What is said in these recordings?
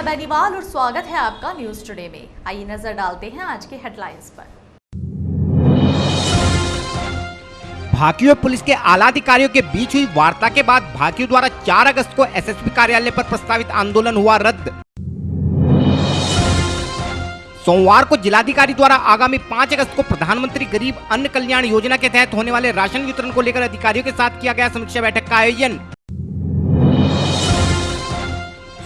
बेनीवाल और स्वागत है आपका न्यूज टुडे में। आइए नजर डालते हैं आज के हेडलाइंस पर। भाकियू पुलिस के आला अधिकारियों के बीच हुई वार्ता के बाद भाकियू द्वारा 4 अगस्त को एसएसपी कार्यालय पर प्रस्तावित आंदोलन हुआ रद्द। सोमवार को जिलाधिकारी द्वारा आगामी 5 अगस्त को प्रधानमंत्री गरीब अन्न कल्याण योजना के तहत होने वाले राशन वितरण को लेकर अधिकारियों के साथ किया गया समीक्षा बैठक का आयोजन।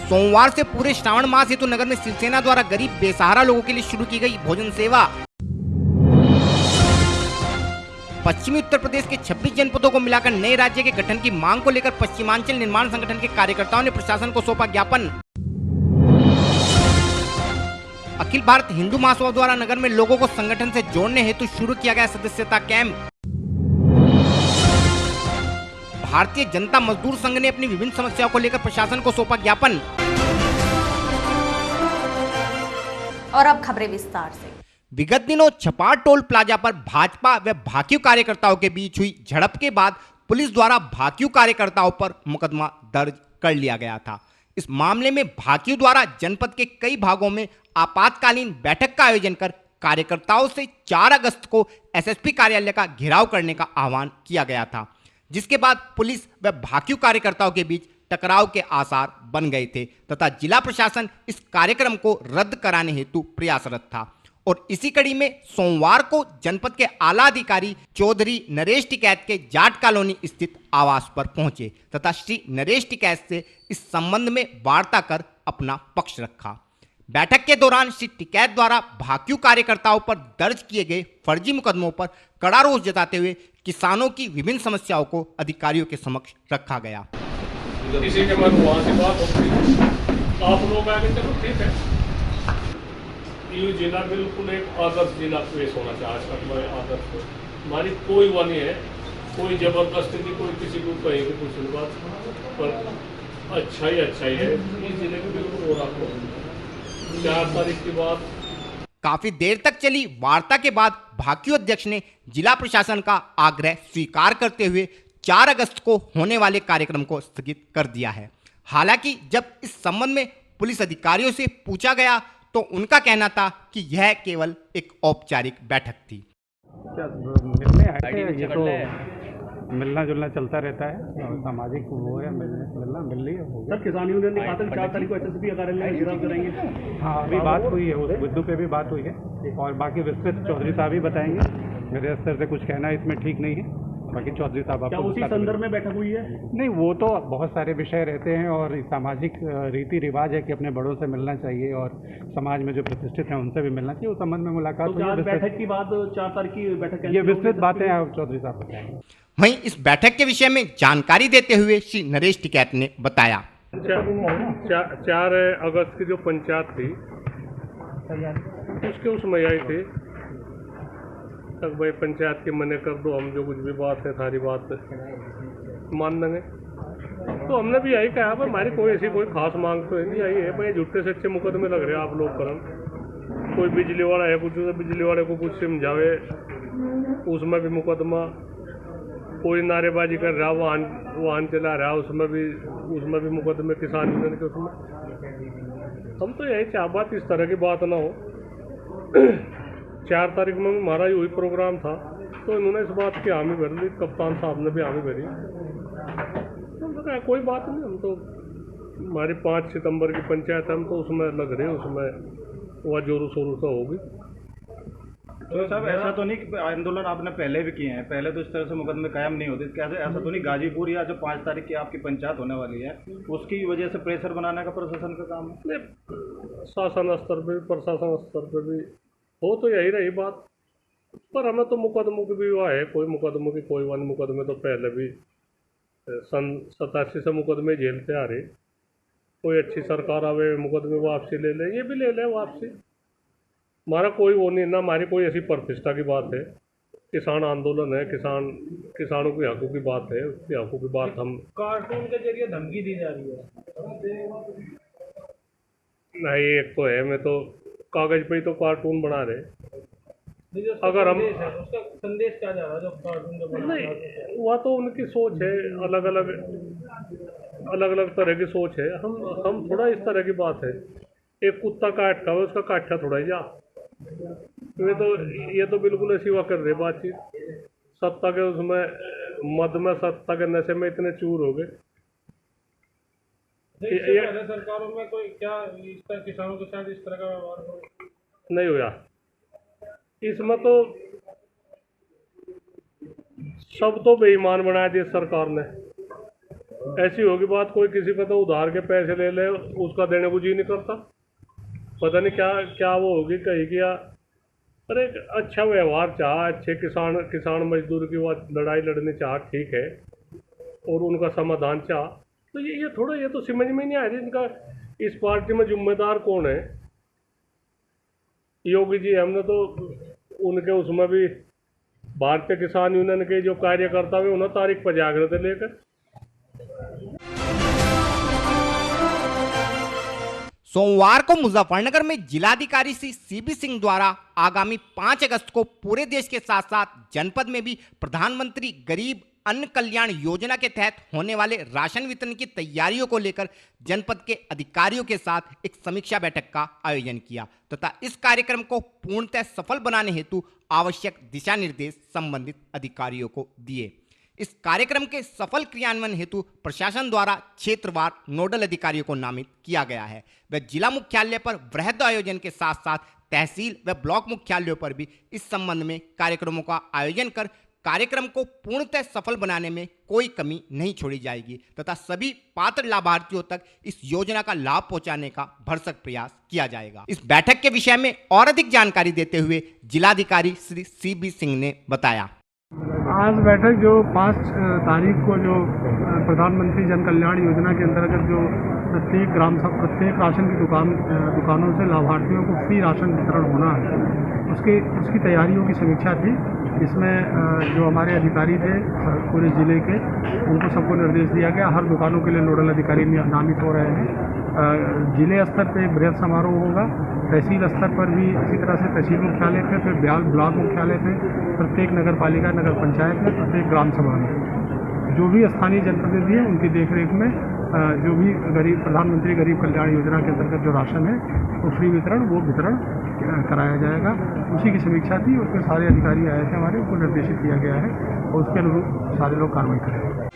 सोमवार से पूरे श्रावण मास हेतु नगर में शिवसेना द्वारा गरीब बेसहारा लोगों के लिए शुरू की गई भोजन सेवा। पश्चिमी उत्तर प्रदेश के 26 जनपदों को मिलाकर नए राज्य के गठन की मांग को लेकर पश्चिमांचल निर्माण संगठन के कार्यकर्ताओं ने प्रशासन को सौंपा ज्ञापन। अखिल भारत हिंदू महासभा द्वारा नगर में लोगों को संगठन से जोड़ने हेतु शुरू किया गया सदस्यता कैंप। भारतीय जनता मजदूर संघ ने अपनी विभिन्न समस्याओं को लेकर प्रशासन को सौंपा ज्ञापन। और अब खबरें विस्तार से। विगत दिनों छपार टोल प्लाजा पर भाजपा व भाकियू कार्यकर्ताओं के बीच हुई झड़प के बाद पुलिस द्वारा भाकियू कार्यकर्ताओं पर मुकदमा दर्ज कर लिया गया था। इस मामले में भाकियू द्वारा जनपद के कई भागों में आपातकालीन बैठक का आयोजन कर कार्यकर्ताओं से 4 अगस्त को एसएसपी कार्यालय का घेराव करने का आह्वान किया गया था, जिसके बाद पुलिस व भाकियू कार्यकर्ताओं के बीच टकराव के आसार बन गए थे तथा जिला प्रशासन इस कार्यक्रम को रद्द कराने हेतु प्रयासरत था। और इसी कड़ी में सोमवार को जनपद के आला अधिकारी चौधरी नरेश टिकैत के जाट कॉलोनी स्थित आवास पर पहुंचे तथा श्री नरेश टिकैत से इस संबंध में वार्ता कर अपना पक्ष रखा। बैठक के दौरान श्री टिकैत द्वारा भाकियू कार्यकर्ताओं पर दर्ज किए गए फर्जी मुकदमों पर कड़ा रोष जताते हुए किसानों की विभिन्न समस्याओं को अधिकारियों के समक्ष रखा गया। किसी के मन वहाँ से बात होती, आप लोग आगे चलो ठीक है। ये जिला बिल्कुल एक आदर्श जिला पेश होना चाहिए। आज तक मैं आदर्श हमारी कोई वो नहीं है, कोई जबरदस्ती नहीं, कोई किसी को कहीं की कुछ बात, पर अच्छा ही है। इस जिले में बिल्कुल हो रहा 4 तारीख की बात। काफी देर तक चली वार्ता के बाद भाकियू अध्यक्ष ने जिला प्रशासन का आग्रह स्वीकार करते हुए 4 अगस्त को होने वाले कार्यक्रम को स्थगित कर दिया है। हालांकि जब इस संबंध में पुलिस अधिकारियों से पूछा गया तो उनका कहना था कि यह केवल एक औपचारिक बैठक थी। क्या मिलने आए थे? ये तो मिलना जुलना चलता रहता है, सामाजिक वो है, मिलना मिल रही है। सर किसान यूनियन ने कहा था 4 तारीख को एसएसपी कार्यालय में घेराव करेंगे। हाँ, अभी बात हुई है, उस मुद्दों पे भी बात हुई है और बाकी विस्तृत चौधरी साहब ही बताएंगे। मेरे स्तर से कुछ कहना इसमें ठीक नहीं है, बाकी चौधरी साहब क्या उसी संदर्भ में बैठक हुई है? नहीं, वो तो बहुत सारे विषय रहते हैं और सामाजिक रीति रिवाज है कि अपने बड़ों से मिलना चाहिए और समाज में जो प्रतिष्ठित हैं उनसे भी मिलना चाहिए। उस संबंध में मुलाकात हुई है। बैठक की बात 4 तारीख की बैठक, ये विस्तृत बातें चौधरी साहब बताएंगे। वहीं इस बैठक के विषय में जानकारी देते हुए श्री नरेश टिकैत ने बताया। 4 अगस्त की जो पंचायत थी उसके उसमें आई थी तक भाई पंचायत के मने कर दो, हम जो कुछ भी बात है सारी बात मान लेंगे। तो हमने भी यही कहा भाई हमारी कोई ऐसी कोई खास मांग तो नहीं आई है भाई। झूठे सच्चे मुकदमे लग रहे हैं आप लोग करन। कोई बिजली वाला है कुछ, बिजली वाले को कुछ समझावे उसमें भी मुकदमा, कोई नारेबाजी कर रहा वाहन चला रहा उसमें भी मुकदमे, किसान यूनियन के उसमें। हम तो यही चाह बात इस तरह की बात ना हो। 4 तारीख में हमारा यही प्रोग्राम था तो इन्होंने इस बात की हामी भर ली, कप्तान साहब ने भी हामी भरी। तो कोई बात नहीं, हम तो हमारी 5 सितंबर की पंचायत हम तो उसमें लग रहे हैं, उसमें वह जोरों शोरों से होगी। तो साहब ऐसा तो नहीं कि आंदोलन आपने पहले भी किए हैं, पहले तो इस तरह से मुकदमे कायम नहीं होते, कैसे ऐसा तो नहीं गाजीपुर या जो 5 तारीख की आपकी पंचायत होने वाली है उसकी वजह से प्रेशर बनाने का प्रशासन का काम है? शासन स्तर पर भी प्रशासन स्तर पर भी हो तो यही रही बात, पर हमें तो मुकदमों की भी हुआ है, कोई मुकदमों की कोई वन मुकदमे तो पहले भी सन 87 से मुकदमे झेलते आ रहे। कोई अच्छी सरकार आवे मुकदमे वापसी ले ले, ये भी ले ले वापसी। हमारा कोई वो नहीं ना, हमारी कोई ऐसी प्रतिष्ठा की बात है। किसान आंदोलन है, किसानों के हकों की बात है, उसके हकों की बात हम कार्टून के जरिए धमकी दी जा रही है। नहीं, एक तो है मैं तो कागज पे ही तो कार्टून बना रहे। अगर हम उसका संदेश क्या जा रहा है जो कार्टून का नहीं, वह तो उनकी सोच है, अलग अलग तरह की सोच है। हम थोड़ा इस तरह की बात है एक कुत्ता काट का उसका काटा थोड़ा ही जा। ये तो बिल्कुल ऐसी हुआ कर रहे बातचीत। सत्ता के उसमें मद में, सत्ता के नशे में इतने चूर हो गए। सरकारों में कोई क्या इस तरह किसानों के साथ इस तरह का व्यवहार नहीं हुआ इसमें तो सब तो बेईमान बनाया दिया सरकार ने। ऐसी होगी बात, कोई किसी पे तो उधार के पैसे ले ले, उसका देने को जी नहीं करता। पता नहीं क्या क्या वो होगी कहीं क्या। अरे अच्छा व्यवहार चाह, अच्छे किसान मजदूर की बात लड़ाई लड़नी चाह, ठीक है, और उनका समाधान चाह, तो ये थोड़ा ये तो समझ में नहीं आ रही इनका इस पार्टी में जिम्मेदार कौन है। योगी जी, हमने तो उनके उसमें भी भारतीय किसान यूनियन के जो कार्यकर्ता हुए उन्हें तारीख पर जागृत लेकर। सोमवार को मुजफ्फरनगर में जिलाधिकारी श्री सीबी सिंह द्वारा आगामी 5 अगस्त को पूरे देश के साथ साथ जनपद में भी प्रधानमंत्री गरीब अन्न कल्याण योजना के तहत होने वाले राशन वितरण की तैयारियों को लेकर जनपद के अधिकारियों के साथ एक समीक्षा बैठक का आयोजन किया तथा इस कार्यक्रम को पूर्णतः सफल बनाने हेतु आवश्यक दिशा निर्देश संबंधित अधिकारियों को दिए। इस कार्यक्रम के सफल क्रियान्वयन हेतु प्रशासन द्वारा क्षेत्रवार नोडल अधिकारियों को नामित किया गया है। वह जिला मुख्यालय पर वृहद आयोजन के साथ साथ तहसील व ब्लॉक मुख्यालयों पर भी इस संबंध में कार्यक्रमों का आयोजन कर कार्यक्रम को पूर्णतः सफल बनाने में कोई कमी नहीं छोड़ी जाएगी तथा सभी पात्र लाभार्थियों तक इस योजना का लाभ पहुंचाने का भरसक प्रयास किया जाएगा। इस बैठक के विषय में और अधिक जानकारी देते हुए जिलाधिकारी श्री सीबी सिंह ने बताया। आज बैठक जो 5 तारीख को जो प्रधानमंत्री जन कल्याण योजना के अंतर्गत जो प्रत्येक राशन की दुकानों से लाभार्थियों को फ्री राशन वितरण होना है, उसकी तैयारियों की समीक्षा थी। इसमें जो हमारे अधिकारी थे पूरे ज़िले के, उनको सबको निर्देश दिया गया। हर दुकानों के लिए नोडल अधिकारी नामित हो रहे हैं। जिले स्तर पे बृहद समारोह होगा, तहसील स्तर पर भी इसी तरह से तहसील मुख्यालय पे, फिर ब्लॉक मुख्यालय पे, प्रत्येक नगर पालिका नगर पंचायत में, प्रत्येक ग्राम सभा में जो भी स्थानीय जनप्रतिनिधि हैं उनकी देखरेख में जो भी प्रधानमंत्री गरीब कल्याण योजना के अंतर्गत जो राशन है वो फ्री वितरण कराया जाएगा। उसी की समीक्षा थी। उसमें सारे अधिकारी आए थे हमारे, उनको निर्देशित किया गया है और उसके अनुरूप सारे लोग कार्रवाई करेंगे।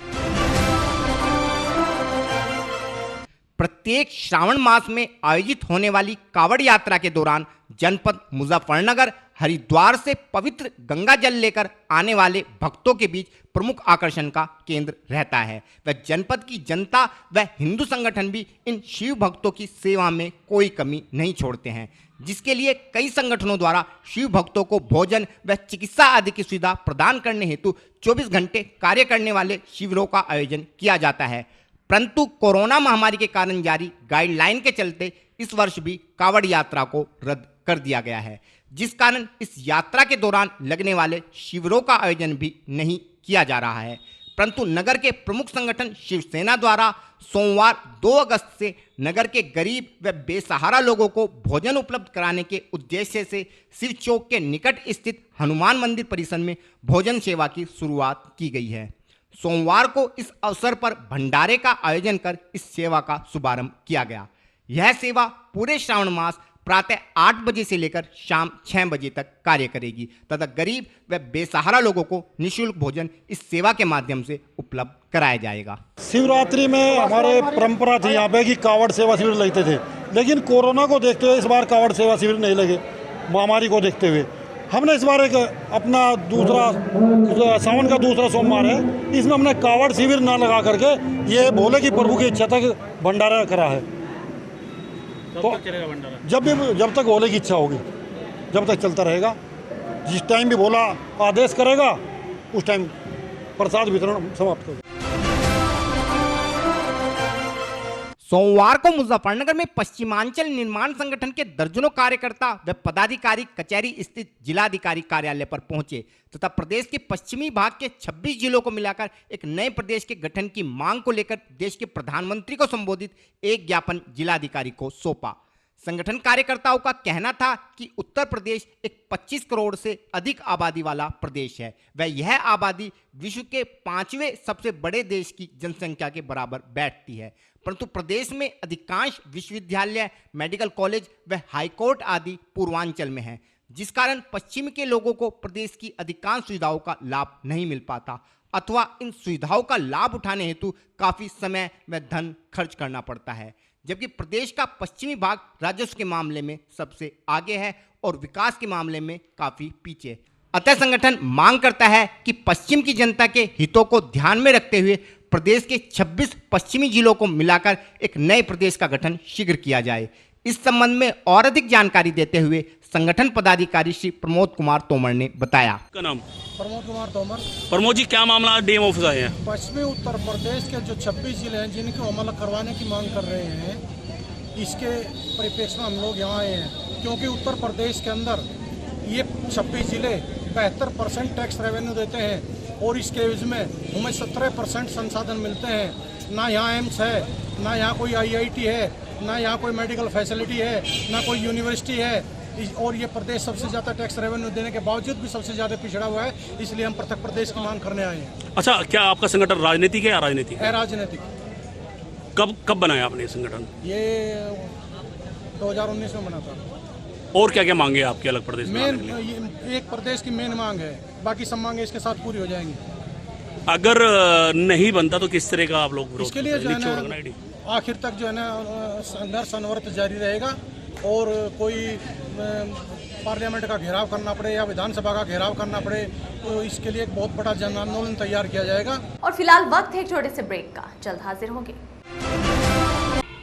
प्रत्येक श्रावण मास में आयोजित होने वाली कावड़ यात्रा के दौरान जनपद मुजफ्फरनगर हरिद्वार से पवित्र गंगा जल लेकर आने वाले भक्तों के बीच प्रमुख आकर्षण का केंद्र रहता है। वह जनपद की जनता व हिंदू संगठन भी इन शिव भक्तों की सेवा में कोई कमी नहीं छोड़ते हैं, जिसके लिए कई संगठनों द्वारा शिव भक्तों को भोजन व चिकित्सा आदि की सुविधा प्रदान करने हेतु 24 घंटे कार्य करने वाले शिविरों का आयोजन किया जाता है। परंतु कोरोना महामारी के कारण जारी गाइडलाइन के चलते इस वर्ष भी कावड़ यात्रा को रद्द कर दिया गया है, जिस कारण इस यात्रा के दौरान लगने वाले शिविरों का आयोजन भी नहीं किया जा रहा है। परंतु नगर के प्रमुख संगठन शिवसेना द्वारा सोमवार 2 अगस्त से नगर के गरीब व बेसहारा लोगों को भोजन उपलब्ध कराने के उद्देश्य से शिव चौक के निकट स्थित हनुमान मंदिर परिसर में भोजन सेवा की शुरुआत की गई है। सोमवार को इस अवसर पर भंडारे का आयोजन कर इस सेवा का शुभारंभ किया गया। यह सेवा पूरे श्रावण मास प्रातः 8 बजे से लेकर शाम 6 बजे तक कार्य करेगी तथा गरीब व बेसहारा लोगों को निःशुल्क भोजन इस सेवा के माध्यम से उपलब्ध कराया जाएगा। शिवरात्रि में हमारे परंपरा थी यहाँ पे कि कावड़ सेवा शिविर लगते थे, लेकिन कोरोना को देखते हुए इस बार कावड़ सेवा शिविर नहीं लगे। महामारी को देखते हुए हमने इस बार एक अपना सावन का दूसरा सोमवार है, इसमें हमने कावड़ शिविर ना लगा करके ये भोले की प्रभु की इच्छा तक भंडारा करा है। तो जब तक भोले की इच्छा होगी जब तक चलता रहेगा। जिस टाइम भी भोला आदेश करेगा उस टाइम प्रसाद वितरण समाप्त होगा। सोमवार को मुजफ्फरनगर में पश्चिमांचल निर्माण संगठन के दर्जनों कार्यकर्ता व पदाधिकारी कचहरी स्थित जिलाधिकारी कार्यालय पर पहुंचे तथा प्रदेश के पश्चिमी भाग के 26 जिलों को मिलाकर एक नए प्रदेश के गठन की मांग को लेकर देश के प्रधानमंत्री को संबोधित एक ज्ञापन जिलाधिकारी को सौंपा। संगठन कार्यकर्ताओं का कहना था कि उत्तर प्रदेश एक 25 करोड़ से अधिक आबादी वाला प्रदेश है। वह यह आबादी विश्व के 5वें सबसे बड़े देश की जनसंख्या के बराबर बैठती है, परंतु प्रदेश में अधिकांश विश्वविद्यालय, मेडिकल कॉलेज व हाईकोर्ट आदि पूर्वांचल में हैं, जिस कारण पश्चिम के लोगों को प्रदेश की अधिकांश सुविधाओं का लाभ नहीं मिल पाता अथवा इन सुविधाओं का लाभ उठाने हेतु काफ़ी समय व धन खर्च करना पड़ता है, जबकि प्रदेश का पश्चिमी भाग राजस्व के मामले में सबसे आगे है और विकास के मामले में काफ़ी पीछे। अतः संगठन मांग करता है कि पश्चिम की जनता के हितों को ध्यान में रखते हुए प्रदेश के 26 पश्चिमी जिलों को मिलाकर एक नए प्रदेश का गठन शीघ्र किया जाए। इस संबंध में और अधिक जानकारी देते हुए संगठन पदाधिकारी श्री प्रमोद कुमार तोमर ने बताया। का नाम प्रमोद कुमार तोमर। प्रमोद जी, क्या मामला आज डीएम ऑफिस आए हैं? पश्चिमी उत्तर प्रदेश के जो 26 जिले हैं जिनको अमल करवाने की मांग कर रहे हैं, इसके परिप्रेक्ष्य में हम लोग यहाँ आए हैं, क्योंकि उत्तर प्रदेश के अंदर ये 26 जिले 72% टैक्स रेवेन्यू देते हैं और इसके एवज में हमें 17% संसाधन मिलते हैं। ना यहाँ एम्स है, ना यहाँ कोई IIT है, ना यहाँ कोई मेडिकल फैसिलिटी है, ना कोई यूनिवर्सिटी है, और ये प्रदेश सबसे ज़्यादा टैक्स रेवेन्यू देने के बावजूद भी सबसे ज़्यादा पिछड़ा हुआ है। इसलिए हम पृथक प्रदेश की मांग करने आए हैं। अच्छा, क्या आपका संगठन राजनीतिक है या राजनीतिक? राजनीतिक। कब बनाया आपने ये संगठन? ये 2019 में बना था। और क्या क्या मांगे आपके अलग प्रदेश में? एक प्रदेश की मेन मांग है, बाकी सब मांगे इसके साथ पूरी हो जाएंगी। अगर नहीं बनता तो किस तरह का आप लोग? इसके लिए जो है ना आखिर तक जो है ना संघर्ष अनवरत जारी रहेगा और कोई पार्लियामेंट का घेराव करना पड़े या विधानसभा का घेराव करना पड़े तो इसके लिए एक बहुत बड़ा जन आंदोलन तैयार किया जाएगा। और फिलहाल वक्त है एक छोटे से ब्रेक का, जल्द हाजिर होंगे।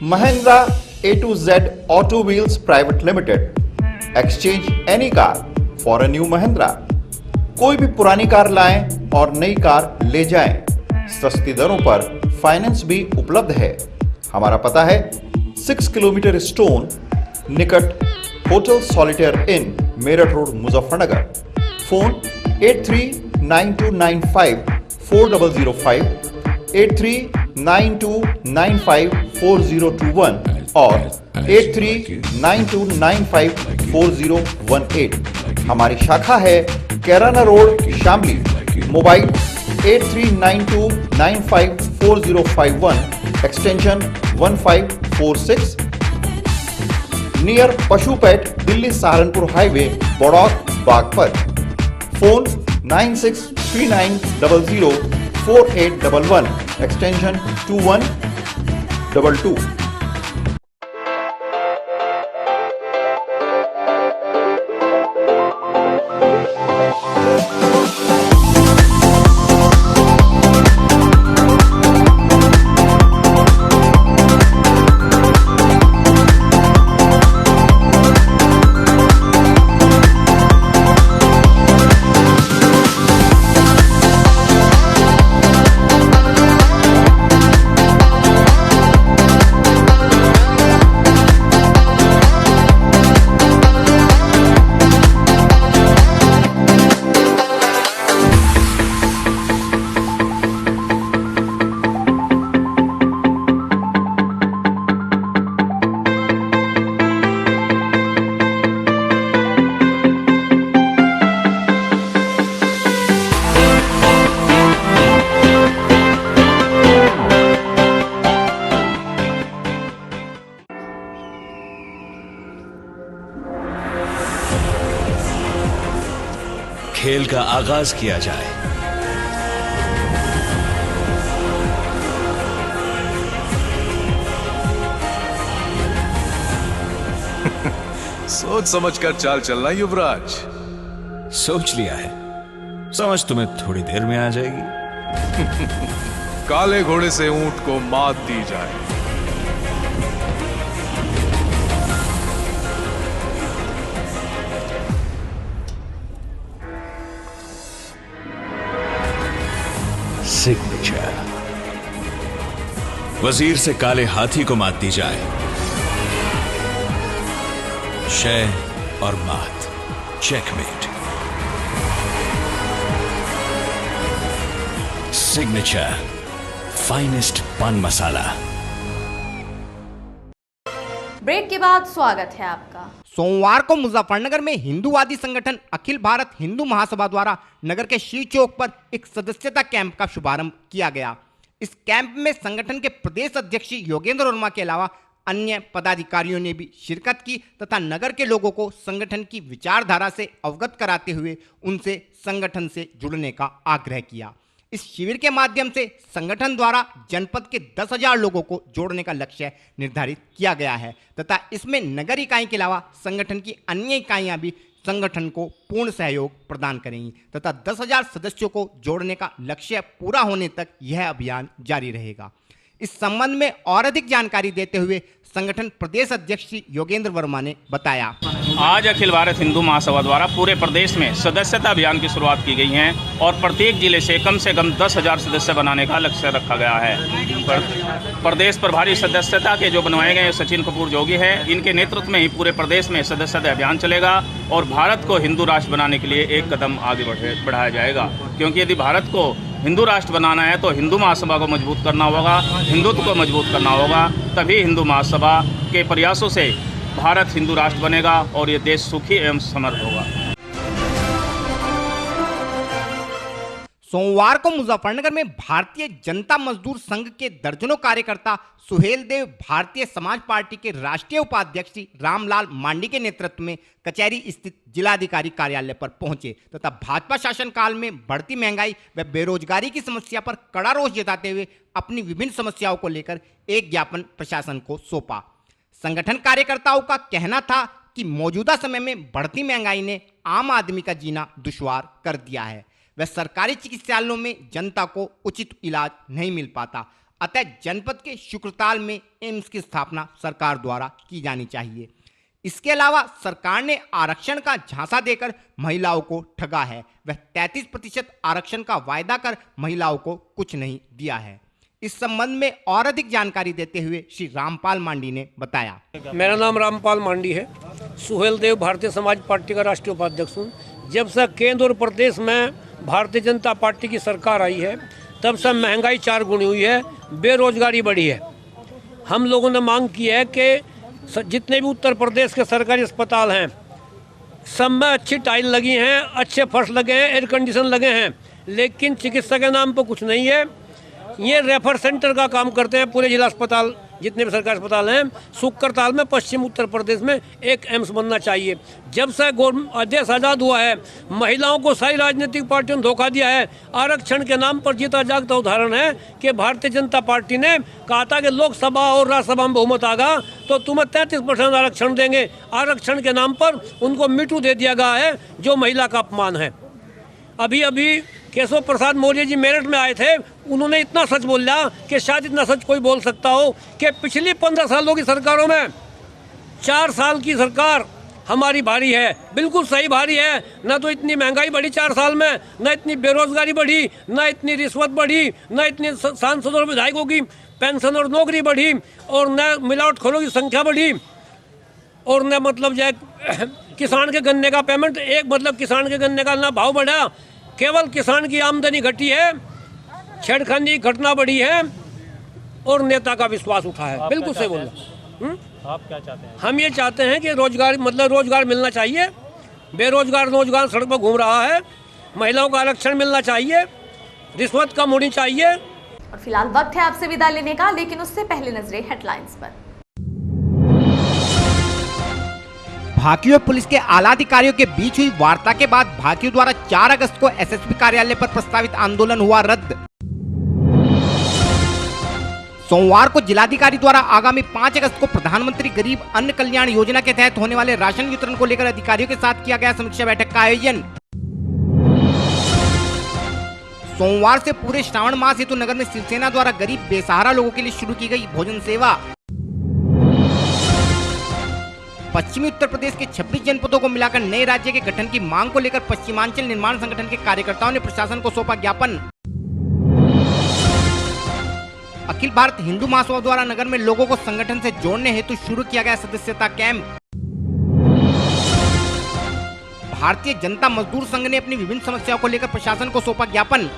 Mahindra A to Z Auto Wheels Private Limited, exchange any car for a new Mahindra। कोई भी पुरानी कार लाएं और नई कार ले जाएं। सस्ती दरों पर फाइनेंस भी उपलब्ध है। हमारा पता है 6 किलोमीटर स्टोन निकट hotel Solitaire Inn, Meerut road, Muzaffarnagar. Phone 8392954005, 8392954021 और 8392954018। हमारी शाखा है Kairana road, Shamli. Mobile 8392954051, extension 1546, near पशुपेट, Delhi Saharanpur highway, Baraut, Baghpat. Phone 9639004811, extension 2122। खेल का आगाज किया जाए। सोच समझकर चाल चलना युवराज। सोच लिया है, समझ तुम्हें थोड़ी देर में आ जाएगी। काले घोड़े से ऊंट को मात दी जाए। सिग्नेचर। वजीर से काले हाथी को मात दी जाए। शय और मात, चेकमेट। सिग्नेचर फाइनेस्ट पान मसाला। ब्रेक के बाद स्वागत है आपका। सोमवार को मुजफ्फरनगर में हिंदूवादी संगठन अखिल भारत हिंदू महासभा द्वारा नगर के शिव चौक पर एक सदस्यता कैंप का शुभारंभ किया गया। इस कैंप में संगठन के प्रदेश अध्यक्ष योगेंद्र वर्मा के अलावा अन्य पदाधिकारियों ने भी शिरकत की तथा नगर के लोगों को संगठन की विचारधारा से अवगत कराते हुए उनसे संगठन से जुड़ने का आग्रह किया। इस शिविर के माध्यम से संगठन द्वारा जनपद के 10,000 लोगों को जोड़ने का लक्ष्य निर्धारित किया गया है तथा इसमें नगर इकाई के अलावा संगठन की अन्य इकाइयां भी संगठन को पूर्ण सहयोग प्रदान करेंगी तथा 10,000 सदस्यों को जोड़ने का लक्ष्य पूरा होने तक यह अभियान जारी रहेगा। इस संबंध में और अधिक जानकारी देते हुए संगठन प्रदेश अध्यक्ष योगेंद्र वर्मा ने बताया। आज अखिल भारत हिंदू महासभा द्वारा पूरे प्रदेश में सदस्यता अभियान की शुरुआत की गई है और प्रत्येक जिले से कम 10,000 सदस्य बनाने का लक्ष्य रखा गया है। प्रदेश प्रभारी सदस्यता के जो बनवाए गए सचिन कपूर जोगी है, इनके नेतृत्व में ही पूरे प्रदेश में सदस्यता अभियान चलेगा और भारत को हिंदू राष्ट्र बनाने के लिए एक कदम आगे बढ़ाया जाएगा। क्योंकि यदि भारत को हिंदू राष्ट्र बनाना है तो हिंदू महासभा को मजबूत करना होगा, हिंदुत्व को मजबूत करना होगा, तभी हिंदू महासभा के प्रयासों से भारत हिंदू राष्ट्र बनेगा और ये देश सुखी एवं समृद्ध होगा। सोमवार को मुजफ्फरनगर में भारतीय जनता मजदूर संघ के दर्जनों कार्यकर्ता सुहेल देव भारतीय समाज पार्टी के राष्ट्रीय उपाध्यक्ष रामलाल मांडी के नेतृत्व में कचहरी स्थित जिलाधिकारी कार्यालय पर पहुंचे तथा भाजपा शासनकाल में बढ़ती महंगाई व बेरोजगारी की समस्या पर कड़ा रोष जताते हुए अपनी विभिन्न समस्याओं को लेकर एक ज्ञापन प्रशासन को सौंपा। संगठन कार्यकर्ताओं का कहना था कि मौजूदा समय में बढ़ती महंगाई ने आम आदमी का जीना दुश्वार कर दिया है। वह सरकारी चिकित्सालयों में जनता को उचित इलाज नहीं मिल पाता, अतः जनपद के शुक्रताल में एम्स की स्थापना सरकार द्वारा की जानी चाहिए। इसके अलावा सरकार ने आरक्षण का झांसा देकर महिलाओं को ठगा है। वह 33% आरक्षण का वायदा कर महिलाओं को कुछ नहीं दिया है। इस संबंध में और अधिक जानकारी देते हुए श्री रामपाल मांडी ने बताया। मेरा नाम रामपाल मांडी है, सुहेल देव भारतीय समाज पार्टी का राष्ट्रीय उपाध्यक्ष हूँ। जब से केंद्र और प्रदेश में भारतीय जनता पार्टी की सरकार आई है तब से महंगाई 4 गुनी हुई है, बेरोजगारी बढ़ी है। हम लोगों ने मांग की है कि जितने भी उत्तर प्रदेश के सरकारी अस्पताल हैं सब में अच्छी टाइल लगी हैं, अच्छे फर्श लगे हैं, एयर कंडीशन लगे हैं, लेकिन चिकित्सा के नाम पर कुछ नहीं है। ये रेफर सेंटर का काम करते हैं पूरे जिला अस्पताल, जितने भी सरकारी अस्पताल हैं। शुक्रताल में पश्चिम उत्तर प्रदेश में एक एम्स बनना चाहिए। जब से देश आज़ाद हुआ है महिलाओं को सारी राजनीतिक पार्टियों ने धोखा दिया है। आरक्षण के नाम पर जीता जागता उदाहरण है कि भारतीय जनता पार्टी ने कहा था कि लोकसभा और राज्यसभा में बहुमत आगा तो तुम्हें 33% आरक्षण देंगे। आरक्षण के नाम पर उनको मीटू दे दिया गया है, जो महिला का अपमान है। अभी केशव प्रसाद मौर्य जी मेरठ में आए थे, उन्होंने इतना सच बोला कि शायद इतना सच कोई बोल सकता हो कि पिछली 15 सालों की सरकारों में 4 साल की सरकार हमारी भारी है, बिल्कुल सही भारी है। न तो इतनी महंगाई बढ़ी 4 साल में, न इतनी बेरोजगारी बढ़ी, न इतनी रिश्वत बढ़ी, न इतनी सांसदों और विधायकों की पेंशन और नौकरी बढ़ी, और न मिलावटखोरों की संख्या बढ़ी, और न मतलब जो किसान के गन्ने का पेमेंट किसान के गन्ने का ना भाव बढ़ा, केवल किसान की आमदनी घटी है, छेड़खानी घटना बढ़ी है और नेता का विश्वास उठा है। बिल्कुल सही बोला। आप क्या चाहते हैं? हम ये चाहते हैं कि रोजगार मिलना चाहिए। बेरोजगार नौजवान सड़क पर घूम रहा है, महिलाओं का आरक्षण मिलना चाहिए, रिश्वत कम होनी चाहिए। और फिलहाल वक्त है आपसे विदा लेने का, लेकिन उससे पहले नजरें हेडलाइंस पर। भाकियू पुलिस के आला अधिकारियों के बीच हुई वार्ता के बाद भाकियू द्वारा 4 अगस्त को एसएसपी कार्यालय पर प्रस्तावित आंदोलन हुआ रद्द। सोमवार को जिलाधिकारी द्वारा आगामी 5 अगस्त को प्रधानमंत्री गरीब अन्न कल्याण योजना के तहत होने वाले राशन वितरण को लेकर अधिकारियों के साथ किया गया समीक्षा बैठक का आयोजन। सोमवार से पूरे श्रावण मास हेतु नगर में शिवसेना द्वारा गरीब बेसहारा लोगों के लिए शुरू की गई भोजन सेवा। पश्चिमी उत्तर प्रदेश के 26 जनपदों को मिलाकर नए राज्य के गठन की मांग को लेकर पश्चिमांचल निर्माण संगठन के कार्यकर्ताओं ने प्रशासन को सौंपा ज्ञापन। अखिल भारत हिंदू महासभा द्वारा नगर में लोगों को संगठन से जोड़ने हेतु शुरू किया गया सदस्यता कैंप। भारतीय जनता मजदूर संघ ने अपनी विभिन्न समस्याओं को लेकर प्रशासन को सौंपा ज्ञापन।